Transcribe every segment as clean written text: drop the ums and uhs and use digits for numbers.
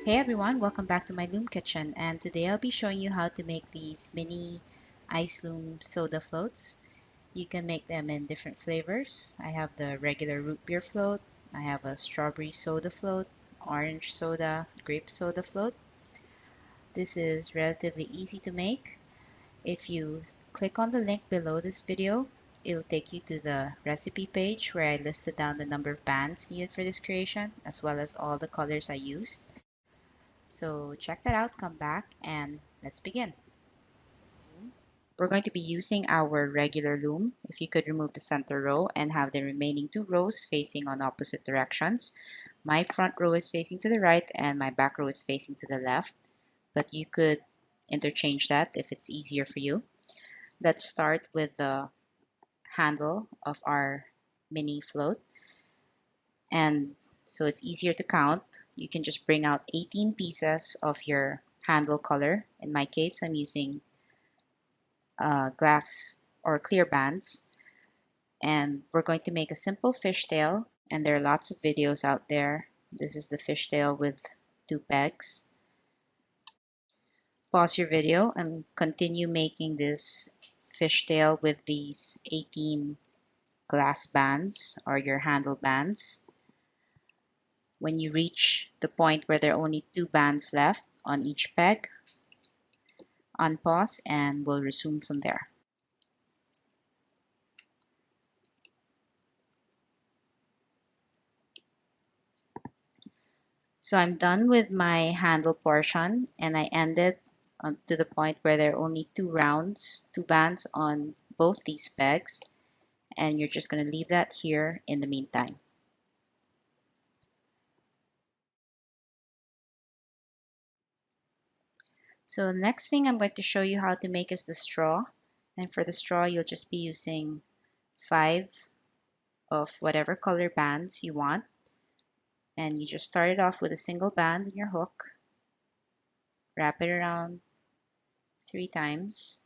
Hey everyone, welcome back to my Loom kitchen, and today I'll be showing you how to make these mini ice Loom soda floats. You can make them in different flavors. I have the regular root beer float, I have a strawberry soda float, orange soda, grape soda float. This is relatively easy to make. If you click on the link below this video, it'll take you to the recipe page where I listed down the number of bands needed for this creation, as well as all the colors I used. So check that out, come back, and let's begin. We're going to be using our regular loom. If you could remove the center row and have the remaining two rows facing on opposite directions. My front row is facing to the right and my back row is facing to the left, but you could interchange that if it's easier for you. Let's start with the handle of our mini float. And so it's easier to count. You can just bring out 18 pieces of your handle color. In my case, I'm using glass or clear bands. And we're going to make a simple fishtail. And there are lots of videos out there. This is the fishtail with 2 pegs. Pause your video and continue making this fishtail with these 18 glass bands or your handle bands. When you reach the point where there are only 2 bands left on each peg, unpause and we'll resume from there. So I'm done with my handle portion and I ended to the point where there are only 2 rounds, 2 bands on both these pegs, and you're just going to leave that here in the meantime. So the next thing I'm going to show you how to make is the straw. And for the straw, you'll just be using 5 of whatever color bands you want. And you just start it off with a single band in your hook, wrap it around 3 times.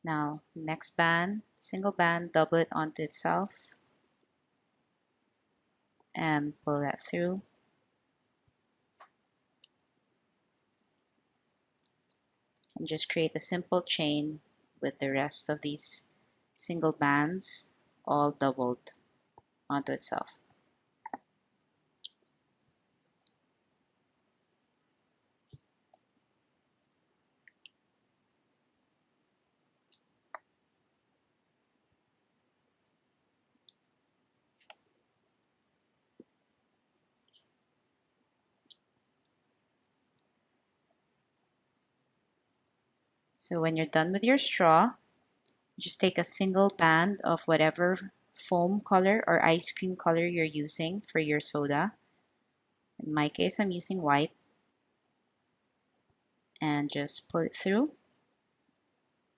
Now, next band, single band, double it onto itself, and pull that through. And just create a simple chain with the rest of these single bands all doubled onto itself. So when you're done with your straw, just take a single band of whatever foam color or ice cream color you're using for your soda. In my case, I'm using white. And just pull it through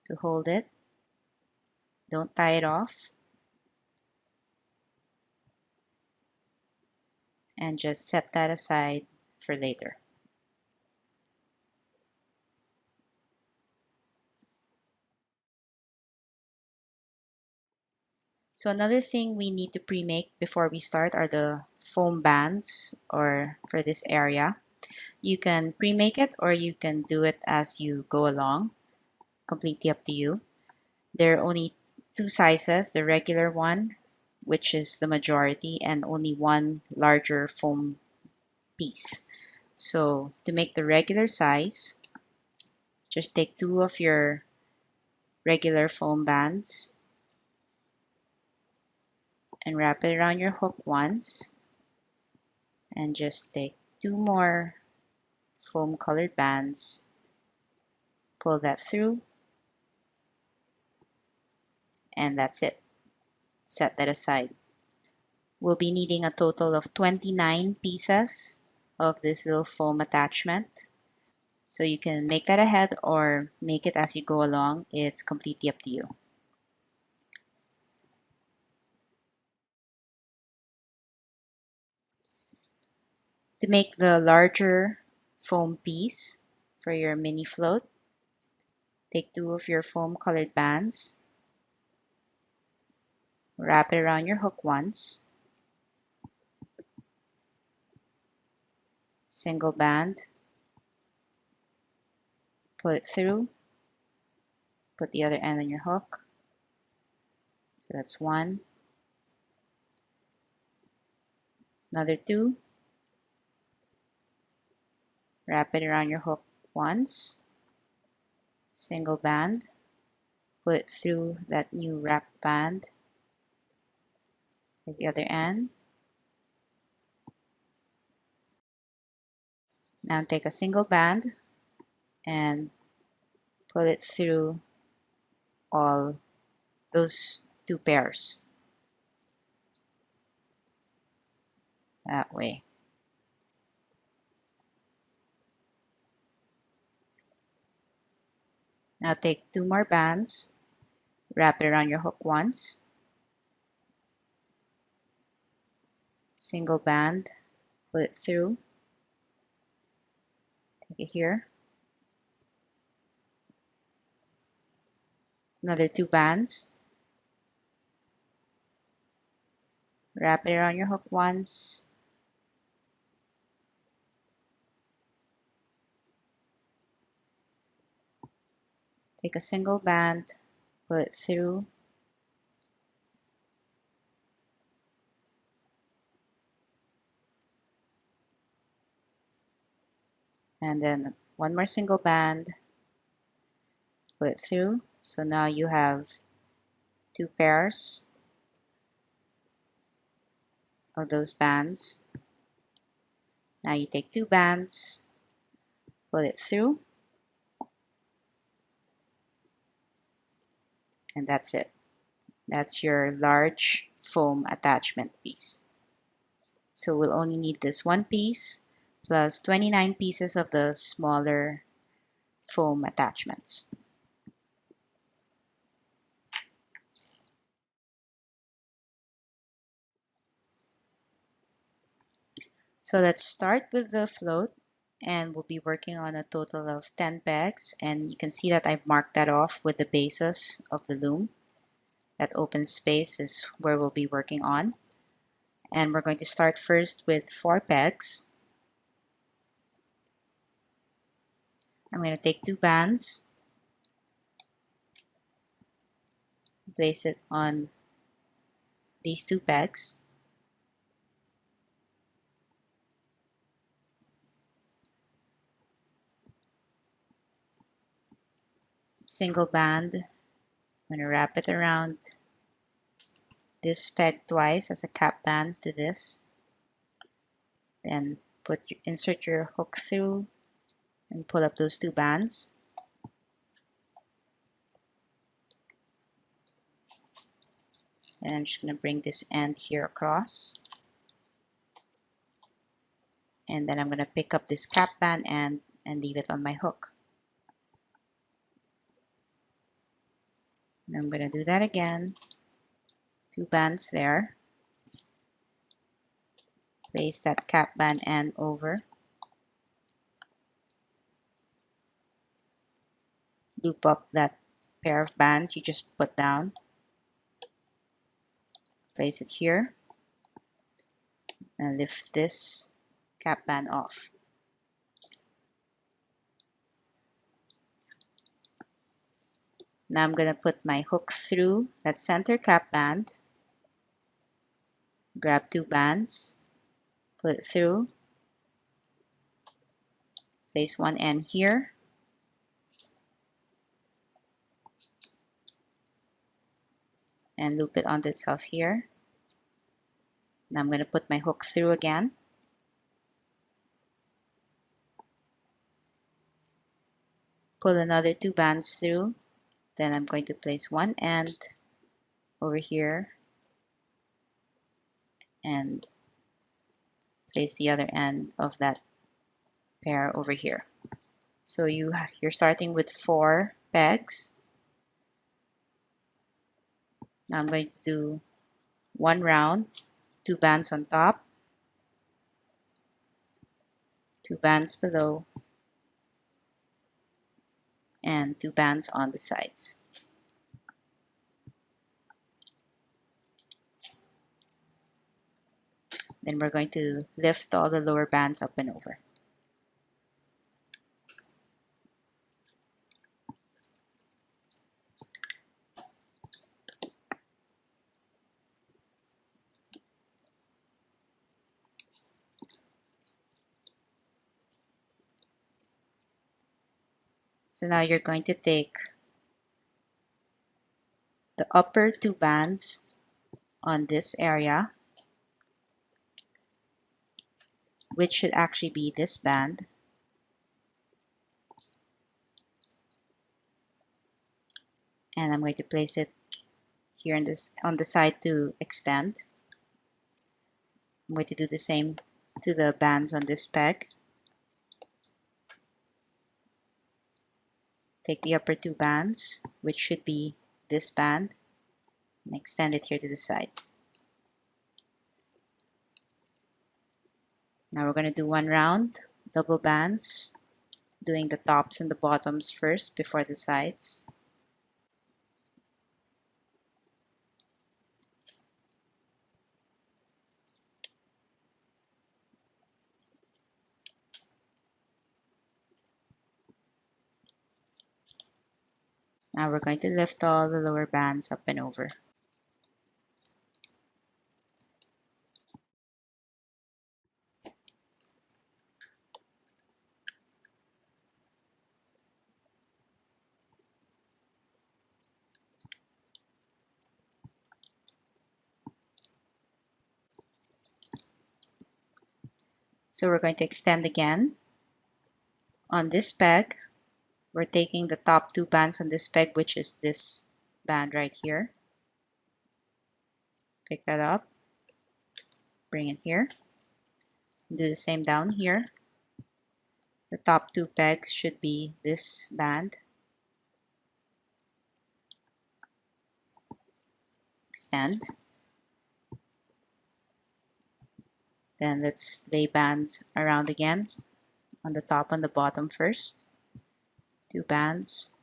to hold it. Don't tie it off. And just set that aside for later. So another thing we need to pre-make before we start are the foam bands or for this area. You can pre-make it or you can do it as you go along. Completely up to you. There are only 2 sizes, the regular one, which is the majority, and only 1 larger foam piece. So to make the regular size, just take 2 of your regular foam bands and wrap it around your hook once, and just take 2 more foam colored bands, pull that through, and that's it. Set that aside. We'll be needing a total of 29 pieces of this little foam attachment. So you can make that ahead or make it as you go along. It's completely up to you. To make the larger foam piece for your mini float, take 2 of your foam colored bands, wrap it around your hook once, single band, pull it through, put the other end on your hook. So that's one, another two, wrap it around your hook once, single band, pull it through that new wrap band, take the other end. Now take a single band and pull it through all those two pairs that way. Now take two more bands, wrap it around your hook once, single band, pull it through, take it here, another two bands, wrap it around your hook once, take a single band, pull it through, and then one more single band, pull it through. So now you have two pairs of those bands. Now you take two bands, pull it through, and that's it. That's your large foam attachment piece. So we'll only need this one piece plus 29 pieces of the smaller foam attachments. So let's start with the float, and we'll be working on a total of 10 pegs, and you can see that I've marked that off with the bases of the loom. That open space is where we'll be working on. And we're going to start first with 4 pegs. I'm going to take 2 bands, place it on these 2 pegs, single band. I'm going to wrap it around this peg twice as a cap band to this. Then insert your hook through and pull up those 2 bands. And I'm just going to bring this end here across. And then I'm going to pick up this cap band end and leave it on my hook. And I'm going to do that again. 2 bands there. Place that cap band end over. Loop up that pair of bands you just put down. Place it here. And lift this cap band off. Now I'm going to put my hook through that center cap band. Grab 2 bands. Put it through. Place one end here. And loop it onto itself here. Now I'm going to put my hook through again. Pull another 2 bands through. Then I'm going to place one end over here and place the other end of that pair over here. So you're starting with 4 pegs. Now I'm going to do one round, 2 bands on top, 2 bands below, and 2 bands on the sides. Then we're going to lift all the lower bands up and over. So now you're going to take the upper two bands on this area, which should actually be this band, and I'm going to place it here in this on the side to extend. I'm going to do the same to the bands on this peg. Take the upper two bands, which should be this band, and extend it here to the side. Now we're going to do one round, double bands, doing the tops and the bottoms first before the sides. Now we're going to lift all the lower bands up and over. So we're going to extend again. On this peg, we're taking the top two bands on this peg, which is this band right here. Pick that up, bring it here. Do the same down here. The top two pegs should be this band. Extend. Then let's lay bands around again on the top and the bottom first. Two bands.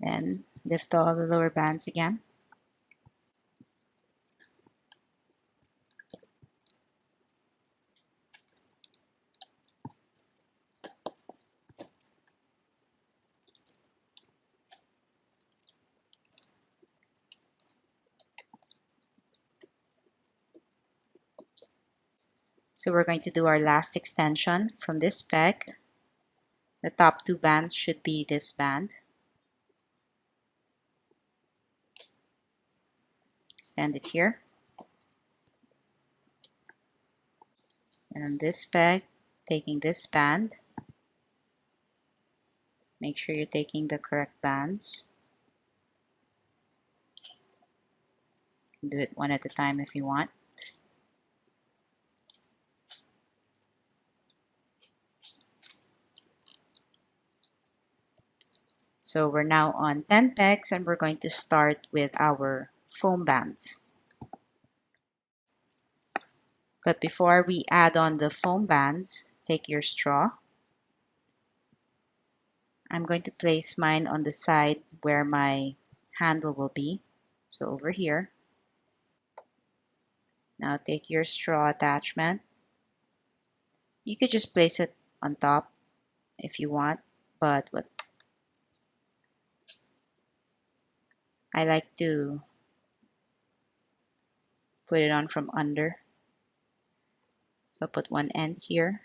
Then lift all the lower bands again. So we're going to do our last extension from this peg. The top two bands should be this band. Extend it here. And this peg, taking this band. Make sure you're taking the correct bands. Do it one at a time if you want. So we're now on 10 pegs and we're going to start with our foam bands. But before we add on the foam bands, take your straw. I'm going to place mine on the side where my handle will be. So over here. Now take your straw attachment. You could just place it on top if you want, but what I like to put it on from under. So I'll put one end here.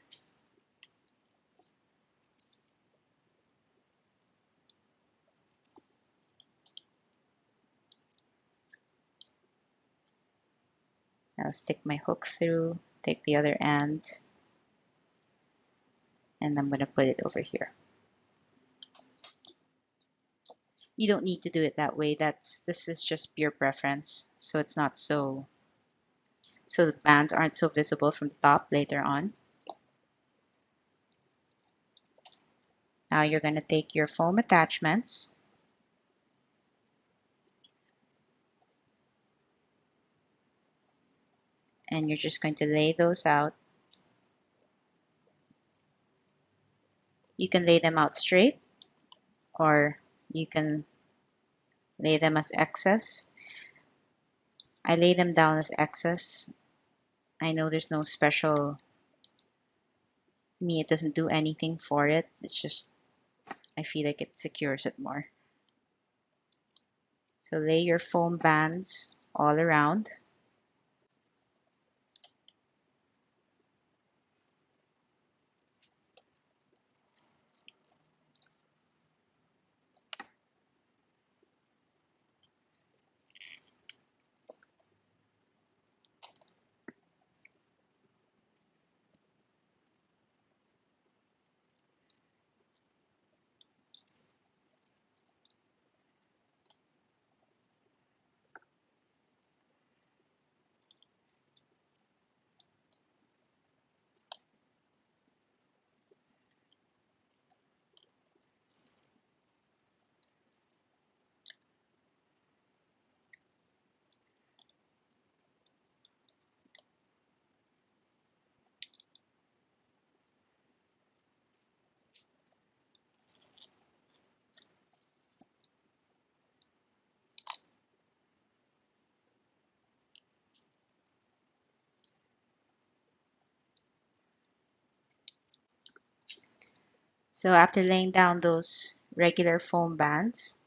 I'll stick my hook through, take the other end, and I'm going to put it over here. You don't need to do it that way. This is just pure preference, so it's not so the bands aren't so visible from the top later on. Now you're going to take your foam attachments and you're just going to lay those out. You can lay them out straight or you can lay them as excess. I lay them down as excess. I know there's no special Me, it doesn't do anything for it. It's just, I feel like it secures it more. So lay your foam bands all around. So after laying down those regular foam bands,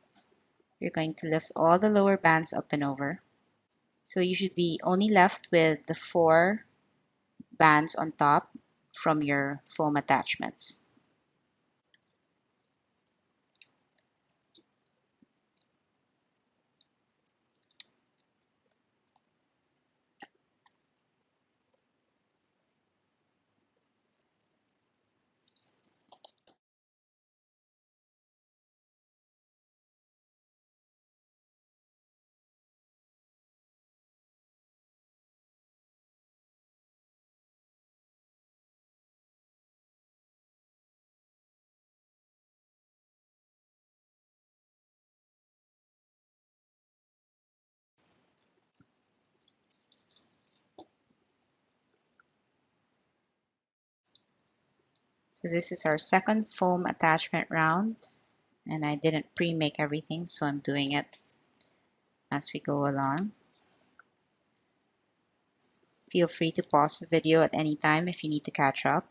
you're going to lift all the lower bands up and over. So you should be only left with the 4 bands on top from your foam attachments. So this is our second foam attachment round, and I didn't pre-make everything, so I'm doing it as we go along. Feel free to pause the video at any time if you need to catch up.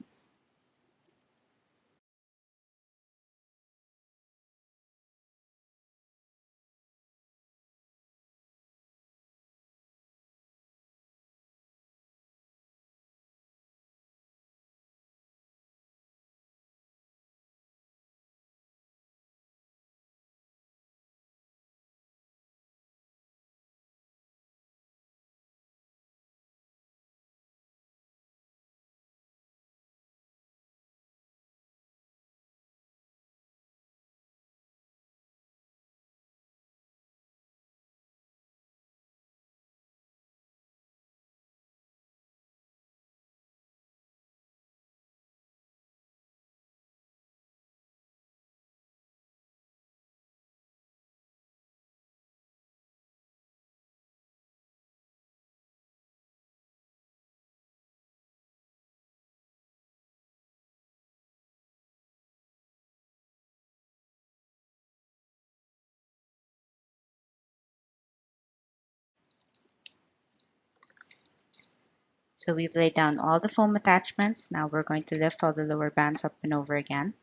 So we've laid down all the foam attachments. Now we're going to lift all the lower bands up and over again.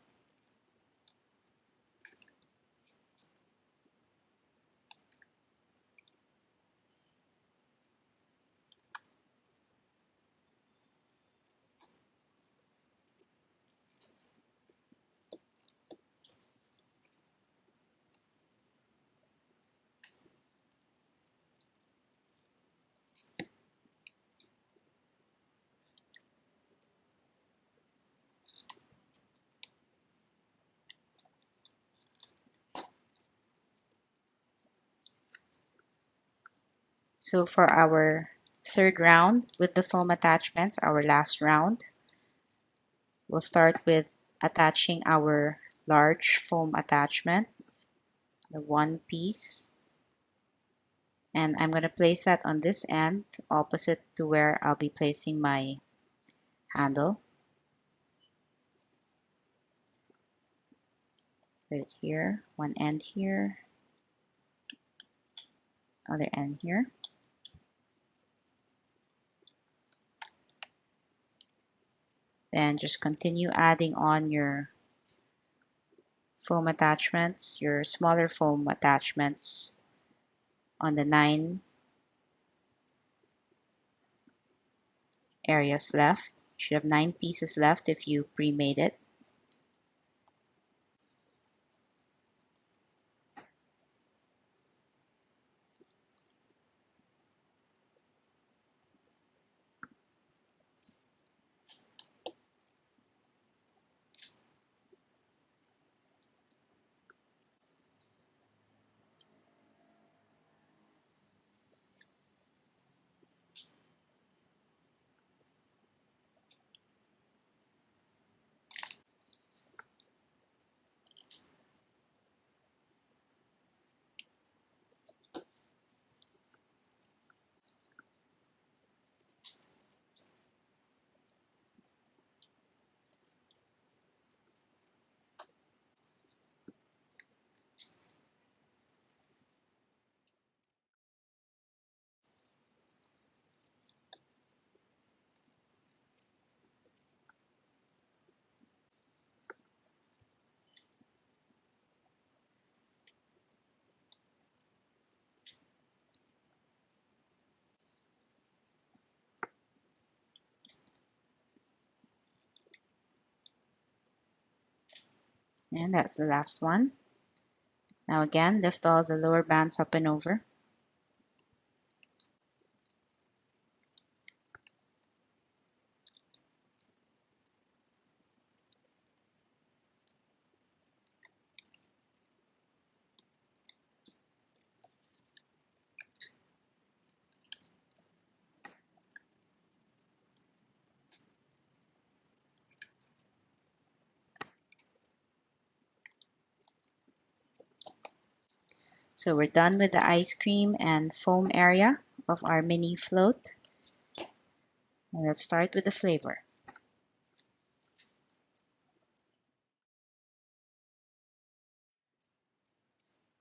So for our third round with the foam attachments, our last round, we'll start with attaching our large foam attachment, the one piece. And I'm going to place that on this end, opposite to where I'll be placing my handle. Put it here, one end here, other end here. Then just continue adding on your foam attachments, your smaller foam attachments on the 9 areas left. You should have 9 pieces left if you pre-made it. And that's the last one. Now again, lift all the lower bands up and over. So we're done with the ice cream and foam area of our mini float. And let's start with the flavor.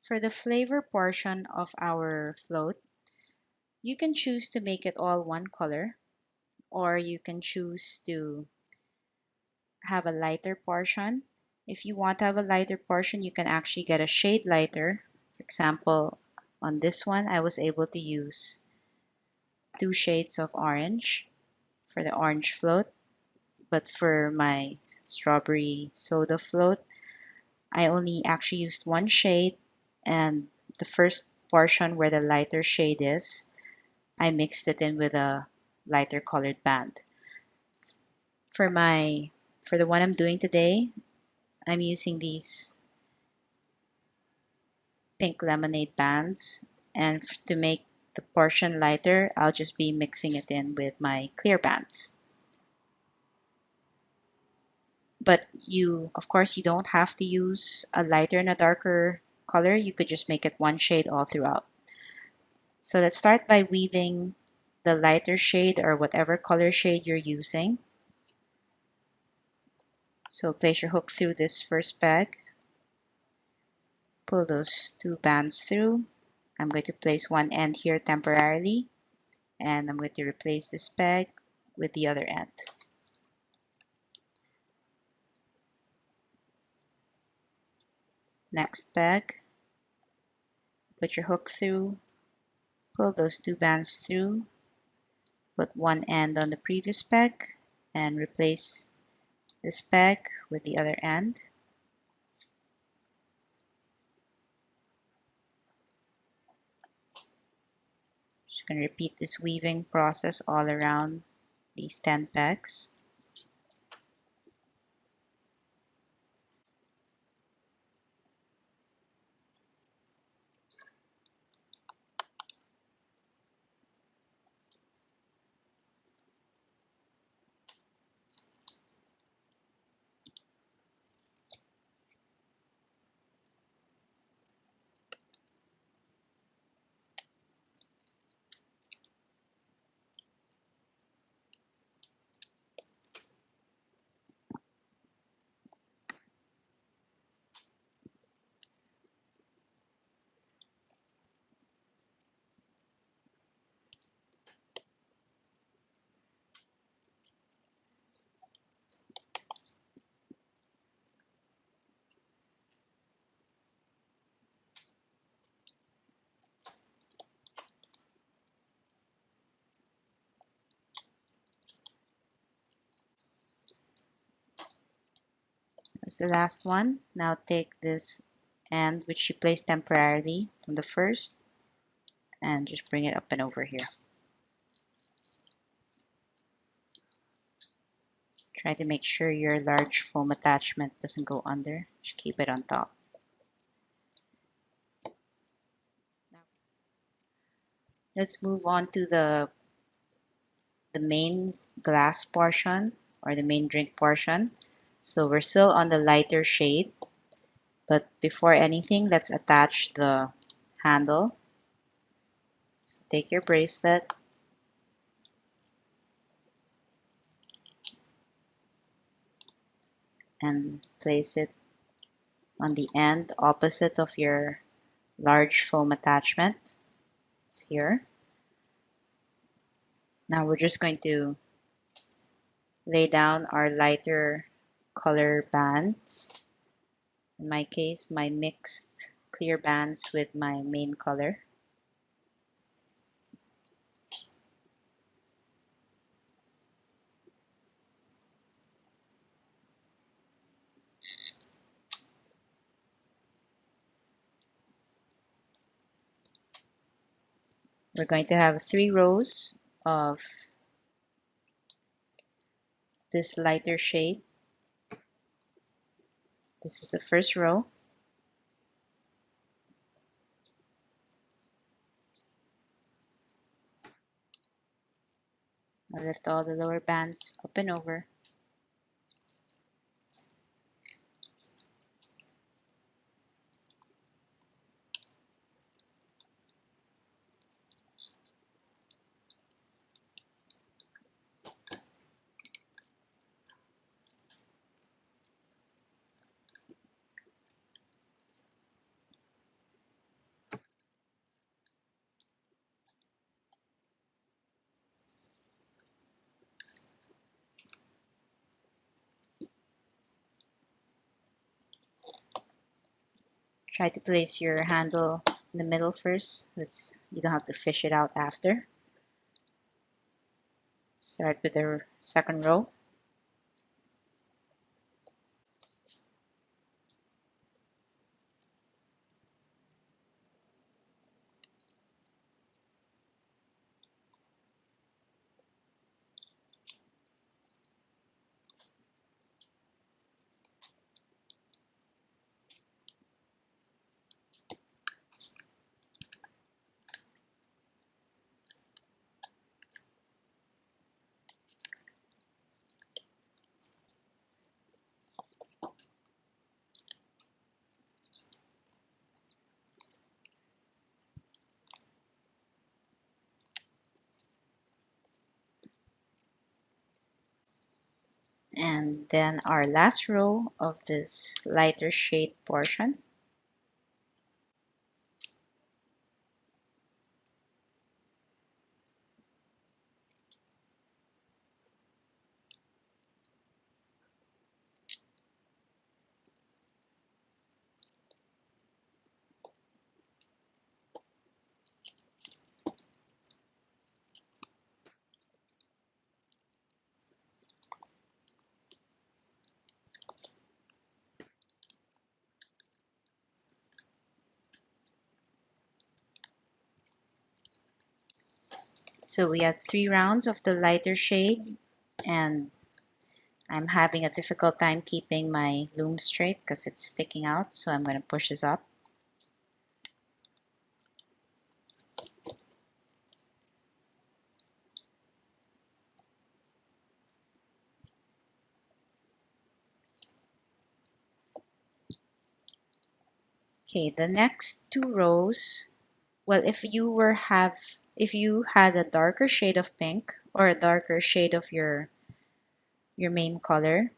For the flavor portion of our float, you can choose to make it all one color, or you can choose to have a lighter portion. If you want to have a lighter portion, you can actually get a shade lighter. For example, on this one, I was able to use 2 shades of orange for the orange float. But for my strawberry soda float, I only actually used 1 shade, and the first portion where the lighter shade is, I mixed it in with a lighter colored band. For the one I'm doing today, I'm using these pink lemonade bands, and to make the portion lighter, I'll just be mixing it in with my clear bands. But of course, you don't have to use a lighter and a darker color. You could just make it 1 shade all throughout. So let's start by weaving the lighter shade or whatever color shade you're using. So place your hook through this first peg, pull those 2 bands through. I'm going to place one end here temporarily, and I'm going to replace this peg with the other end. Next peg, put your hook through, pull those 2 bands through, put one end on the previous peg, and replace this peg with the other end. Just going to repeat this weaving process all around these 10 pegs. That's the last one. Now take this end which you placed temporarily from the first and just bring it up and over here. Try to make sure your large foam attachment doesn't go under. Just keep it on top. Let's move on to the main glass portion or the main drink portion. So we're still on the lighter shade, but before anything, let's attach the handle. So take your bracelet and place it on the end opposite of your large foam attachment. It's here. Now we're just going to lay down our lighter color bands. In my case, my mixed clear bands with my main color. We're going to have 3 rows of this lighter shade. This is the first row. I lift all the lower bands up and over. Try to place your handle in the middle first. You don't have to fish it out after. Start with the second row. And then our last row of this lighter shade portion. So we had 3 rounds of the lighter shade, and I'm having a difficult time keeping my loom straight because it's sticking out, so I'm going to push this up. Okay, the next 2 rows, well, if you had a darker shade of pink or a darker shade of your main color,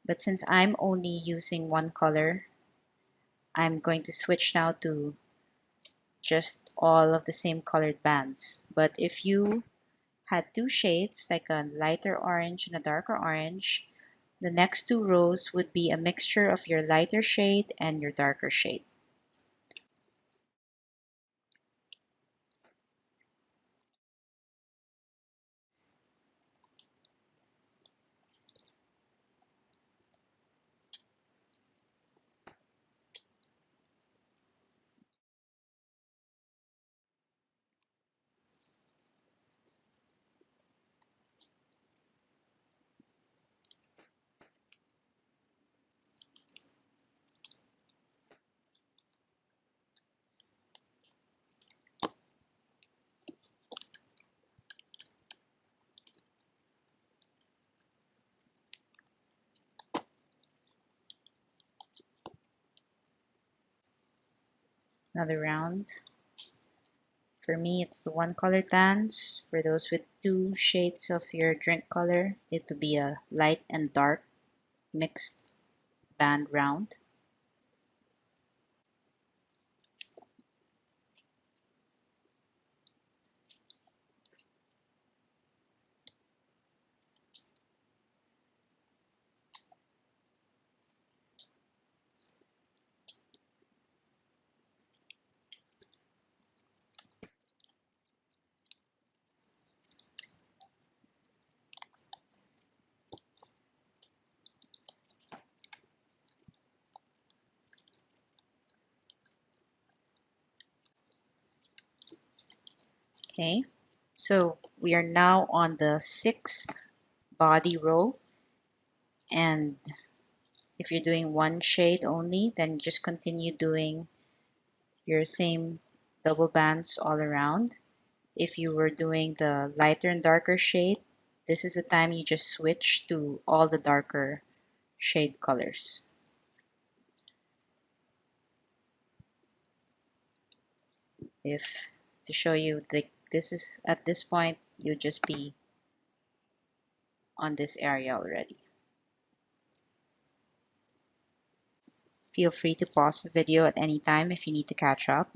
but since I'm only using one color, I'm going to switch now to just all of the same colored bands. But if you had 2 shades, like a lighter orange and a darker orange, the next 2 rows would be a mixture of your lighter shade and your darker shade. Another round. For me, it's the one colored bands. For those with two shades of your drink color, it would be a light and dark mixed band round. Okay, so we are now on the 6th body row, and if you're doing one shade only, then just continue doing your same double bands all around. If you were doing the lighter and darker shade, this is the time you just switch to all the darker shade colors. If to show you this is at this point, you'll just be on this area already. Feel free to pause the video at any time if you need to catch up.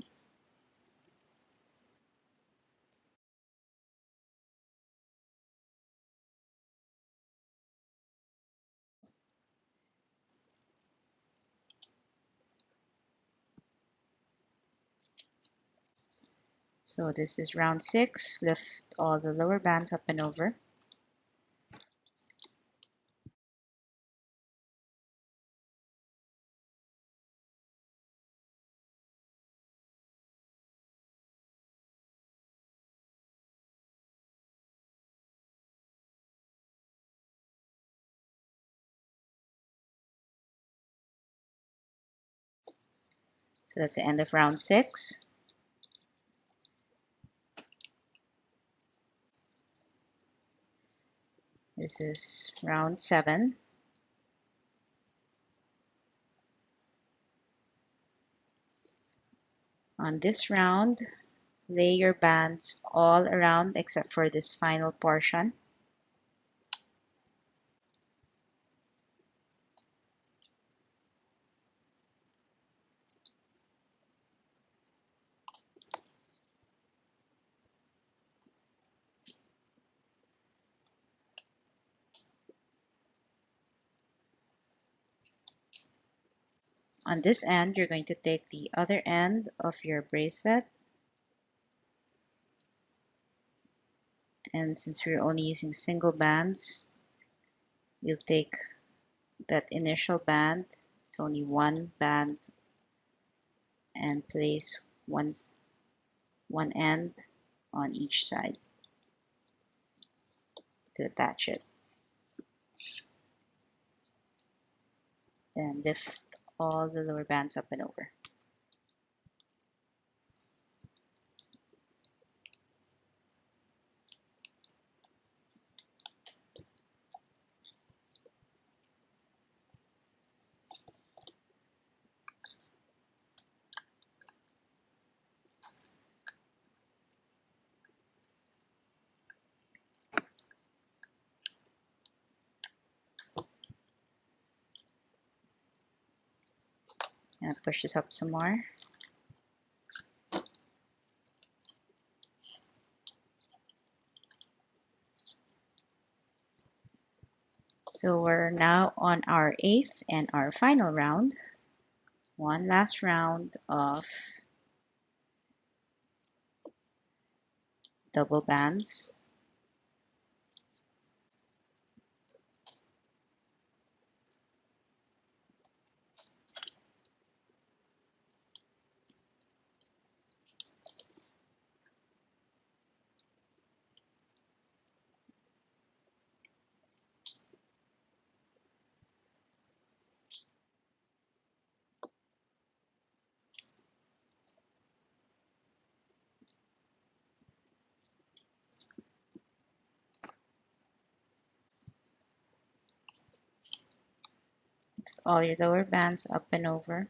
So this is round 6. Lift all the lower bands up and over. So that's the end of round 6. This is round 7. On this round, lay your bands all around except for this final portion. On this end, you're going to take the other end of your bracelet, and since we're only using single bands, you'll take that initial band, it's only one band, and place one end on each side to attach it. Then lift all the lower bands up and over. And push this up some more. So we're now on our 8th and our final round. One last round of double bands. All your lower bands up and over.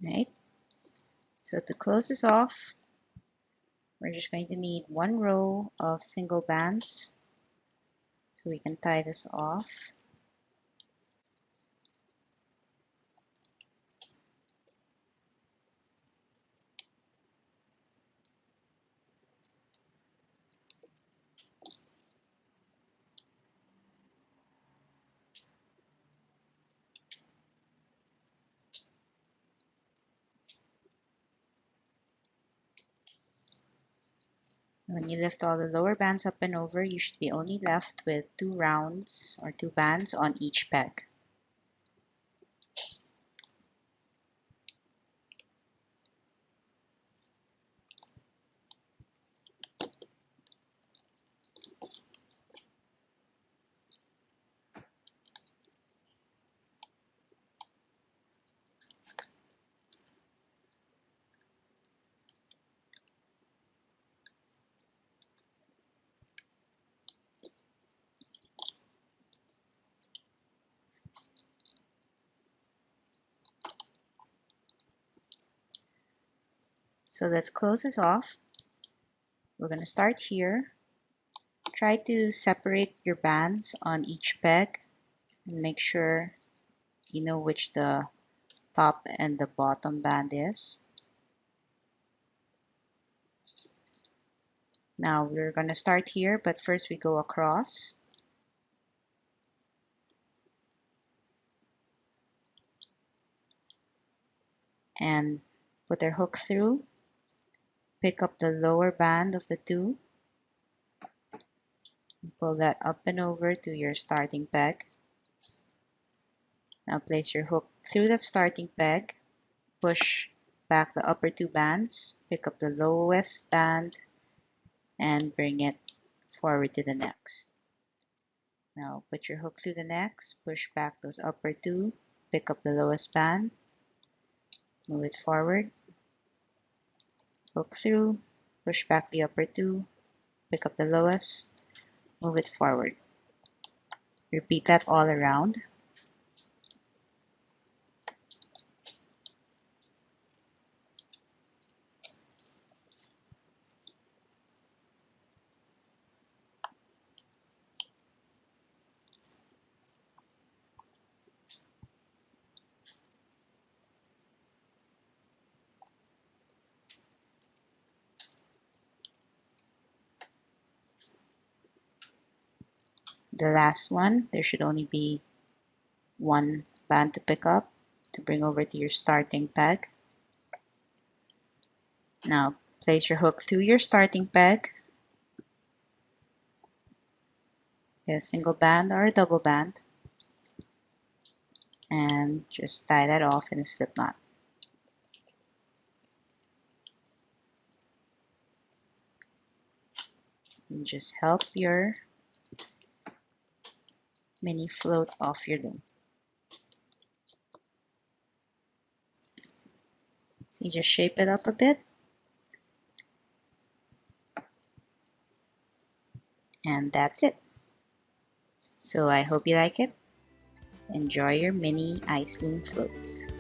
right? So to close this off, we're just going to need one row of single bands. So we can tie this off. When you lift all the lower bands up and over, you should be only left with 2 rounds or 2 bands on each peg. So let's close this off. We're going to start here. Try to separate your bands on each peg and make sure you know which the top and the bottom band is. Now we're going to start here, but first we go across. And put our hook through. Pick up the lower band of the 2. Pull that up and over to your starting peg. Now place your hook through that starting peg. Push back the upper 2 bands. Pick up the lowest band and bring it forward to the next. Now put your hook through the next. Push back those upper 2. Pick up the lowest band. Move it forward. Hook through. Push back the upper 2. Pick up the lowest. Move it forward. Repeat that all around. The last one, there should only be 1 band to pick up to bring over to your starting peg. Now place your hook through your starting peg. Get a single band or a double band. And just tie that off in a slip knot. And just help your mini float off your loom. So you just shape it up a bit. And that's it. So I hope you like it. Enjoy your mini ice loom floats.